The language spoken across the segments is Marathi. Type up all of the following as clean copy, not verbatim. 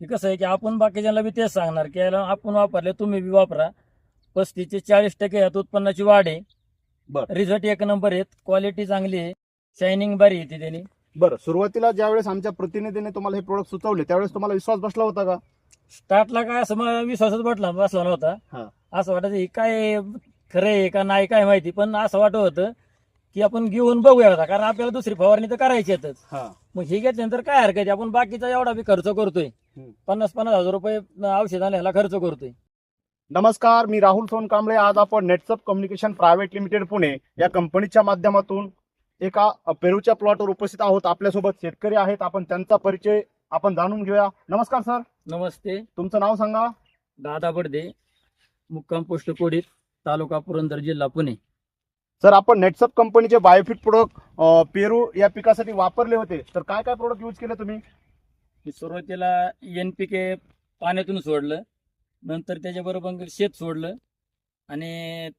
की कसं आहे की आपण बाकीच्यांना बी तेच सांगणार की याला आपण वापरले तुम्ही बी वापरा. 35 ते 40% यात उत्पन्नाची वाढ आहे. बरं. रिझल्ट एक नंबर आहेत, क्वालिटी चांगली आहे, शायनिंग बरी येते त्यांनी. बरं, सुरुवातीला ज्यावेळेस आमच्या प्रतिनिधीने तुम्हाला हे प्रोडक्ट सुचवले त्यावेळेस तुम्हाला विश्वास बसला होता का? स्टार्टला काय असं मला विश्वासच बसला नव्हता. हा. असं वाटायचं हे काय खरं आहे का नाही काय माहिती, पण असं वाटत होतं की आपण घेऊन बघूया होता, कारण आपल्याला दुसरी फवारणी तर करायचीच. हा. मग हे घेतल्यानंतर काय हरकत आहे, आपण बाकीचा एवढा बी खर्च करतोय. 50-50 हजार रुपये औषधाला ह्याला खर्च करतोय. नमस्कार, मी राहुल सोनकांबळे. आज आपण नेटसप कम्युनिकेशन प्रायव्हेट लिमिटेड पुणे या कंपनीच्या माध्यमातून एका पेरूच्या प्लॉटवर उपस्थित आहोत. आपल्यासोबत शेतकरी आहेत, आपण त्यांचा परिचय आपण जाणून घेऊया. नमस्कार सर, नमस्ते. तुमचं नाव सांगा. दादा बडदे, मुक्काम पोस्ट कोडीत, तालुका पुरंदर, जिल्हा पुणे. सर, आपण नेटसप कंपनीचे बायोफिट प्रोडक्ट पेरू या पिकासाठी वापरले होते, तर काय काय प्रोडक्ट यूज केले तुम्ही? सुरुवातीला NPK पाण्यातून सोडलं, नंतर त्याच्याबरोबर शेत सोडलं आणि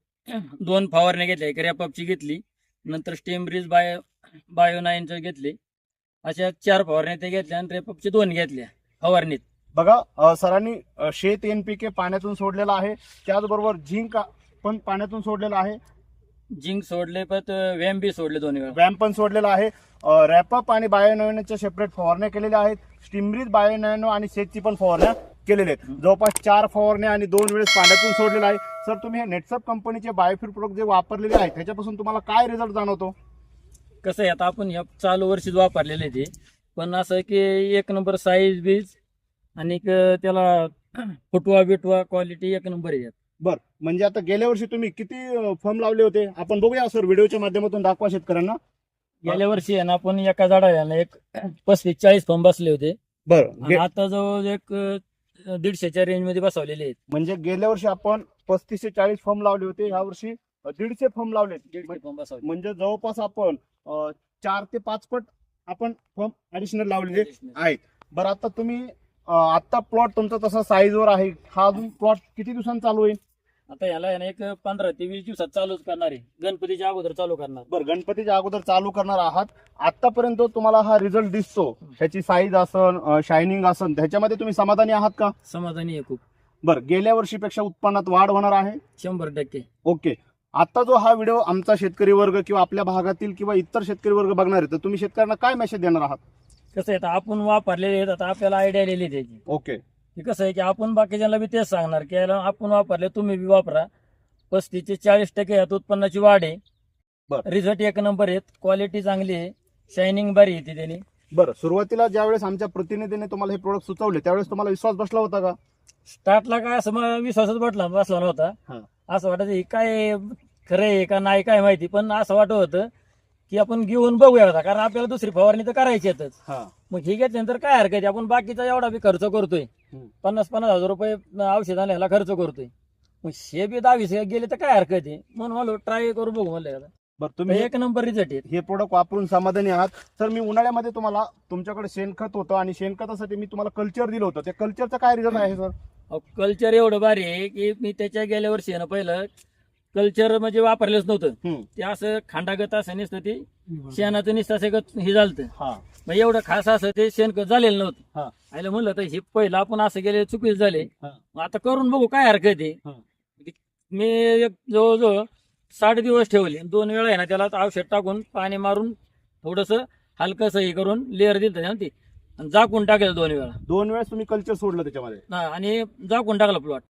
2 फवारण्या घेतल्या. एक रॅपअपची घेतली, नंतर स्टेमब्रिज बायो 9 घेतली. अशा 4 फवारण्या त्या घेतल्या आणि रॅपअपची 2 घेतल्या फवारणीत. बघा, सरांनी शेत NPK पाण्यातून सोडलेला आहे, त्याचबरोबर झिंक पण पाण्यातून सोडलेला आहे, झिंक सोडले, पण व्यायाम बी सोडले 2 वेळा. व्यायाम पण सोडलेला आहे. रॅपअप आणि बायोनॅनोच्या सेपरेट फवारण्या केलेल्या आहेत. स्टिमरीज, बायोनॅनो आणि शेतची पण फवारण्या केलेल्या आहेत. जवळपास 4 फवारण्या आणि 2 वेळेस पाण्यातून सोडलेला आहे. सर, तुम्ही हे नेटसप कंपनीचे बायोफिट प्रोडक्ट जे वापरलेले आहेत त्याच्यापासून तुम्हाला काय रिझल्ट जाणवतो? कसं आहे, आता आपण ह्या चालू वर्षीच वापरलेले ते, पण असं की एक नंबर साईज बीज आणि त्याला फुटवा बिटवा क्वालिटी एक नंबर आहे. बर, म्हणजे आता गेल्या वर्षी तुम्ही किती फर्म लावले होते आपण बघूया सर, व्हिडिओच्या माध्यमातून दाखवा शेतकऱ्यांना. गेल्या वर्षी आहे ना आपण एका झाडाला एक 35-40 फॉर्म बसले होते. बरं, आता जवळ एक 150च्या रेंज मध्ये बसवलेले आहेत. म्हणजे गेल्या वर्षी आपण 35 ते 40 फर्म लावले होते, या वर्षी 150 फर्म लावले. 150 फॉर्म बसवले. म्हणजे जवळपास आपण 4 ते 5 पट आपण फर्म ऍडिशनल लावलेले आहेत. बरं, आता तुम्ही आता प्लॉट तुमचा तसा साईजवर आहे, हा अजून प्लॉट किती दिवसांनी चालू होईल? आता याला आहे ना एक 15 ते 20 दिवसात चालूच करणार आहे, गणपतीच्या अगोदर चालू करणार. बरं, गणपतीच्या अगोदर चालू करणार आहात. आतापर्यंत तुम्हाला हा रिझल्ट दिसतो, ह्याची साईज असन, शायनिंग असन, ह्याच्यामध्ये तुम्ही समाधानी आहात का? समाधानी आहे खूप. बरं, गेल्या वर्षीपेक्षा उत्पन्नात वाढ होणार आहे? 100%. ओके. आता जो हा व्हिडिओ आमचा शेतकरी वर्ग किंवा आपल्या भागातील किंवा इतर शेतकरी वर्ग बघणार आहे, तर तुम्ही शेतकऱ्यांना काय मेसेज देणार आहात? कसं आहे, आता आपण वापरलेले आहेत, आता आपल्याला आयडिया आलेली आहे त्याची. ओके. की कसं आहे की आपण बाकीच्यांना बी तेच सांगणार की याला आपण वापरले तुम्ही बी वापरा. 35 ते 40% यात उत्पन्नाची वाढ आहे. बरं. रिझल्ट एक नंबर आहेत, क्वालिटी चांगली आहे, शायनिंग बरी येते त्यांनी. बरं, सुरुवातीला ज्यावेळेस आमच्या प्रतिनिधीने तुम्हाला हे प्रोडक्ट सुचवले त्यावेळेस तुम्हाला विश्वास बसला होता का? स्टार्टला काय असं मला विश्वासच बसला नव्हता. हा. असं वाटायचं हे काय खरं आहे का नाही काय माहिती, पण असं वाटत होतं की आपण घेऊन बघूया होता, कारण आपल्याला दुसरी फवारणी तर करायचीच. हा. मग हे घेतल्यानंतर काय हरकत आहे, आपण बाकीचा एवढा बी खर्च करतोय. 50-50 हजार रुपये औषधाला ह्याला खर्च करतोय. मग हे बी 10-20 गेले तर काय हरकत आहे, म्हणून म्हणलो ट्राय करू बघू म्हणलं. बरं, तुम्ही एक नंबर रिझल्ट आहे. हे प्रोडक्ट वापरून समाधानी आहात? तर मी उन्हाळ्यामध्ये तुम्हाला तुमच्याकडे शेणखत होतं आणि शेणखतासाठी मी तुम्हाला कल्चर दिलं होतं, त्या कल्चरचा काय रिझल्ट आहे सर? कल्चर एवढं भारी आहे की मी त्याच्या गेल्या वर्षी आहे ना पहिलं कल्चर म्हणजे वापरलेच नव्हतं. ते असं खांडागत असं नसतं, ते शेणाचं निसतं हे झालं. मग एवढं खास असं ते शेणखत झालेलं नव्हतं. आयला म्हणलं तर हे पहिलं आपण असं गेले चुकीच झाले, मग आता करून बघू काय हरकत आहे. मी एक जवळजवळ 60 दिवस ठेवले, 2 वेळा आहे ना त्याला औषध टाकून पाणी मारून थोडस हलकस हे करून लेअर दिलं त्याच्यानं ते, आणि झाकून टाकेल 2 वेळा. 2 वेळेस तुम्ही कल्चर सोडलं त्याच्यामध्ये? आणि झाकून टाकला प्लॉट.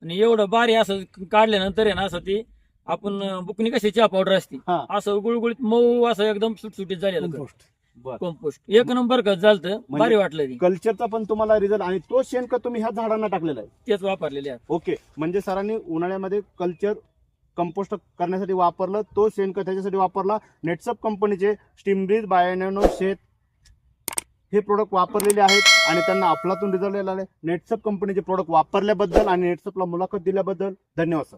आणि एवढं भारी असं काढल्यानंतर आहे ना, असं ती आपण बुकनी कशी चहा पावडर असते असं गुळगुळीत मऊ असं एकदम सुटसुटीत झालेलं कंपोस्ट. एक नंबर खत झालं, भारी वाटलं. कल्चरचा पण तुम्हाला रिझल्ट, आणि तो शेणखत तुम्ही ह्या झाडांना टाकलेला आहे? तेच वापरलेले आहे. ओके, म्हणजे सरांनी उन्हाळ्यामध्ये कल्चर कंपोस्ट करण्यासाठी वापरलं, तो शेणखत त्याच्यासाठी वापरला. नेटसप कंपनीचे स्टिमब्रिज, बायोनॅनो, शेत हे प्रोडक्ट वापरलेले आहेत आणि त्यांना अफलातून रिझल्ट आलेला आहे. नेटसप कंपनीचे प्रोडक्ट वापरल्याबद्दल आणि नेटसपला मुलाखत दिल्याबद्दल धन्यवाद सर.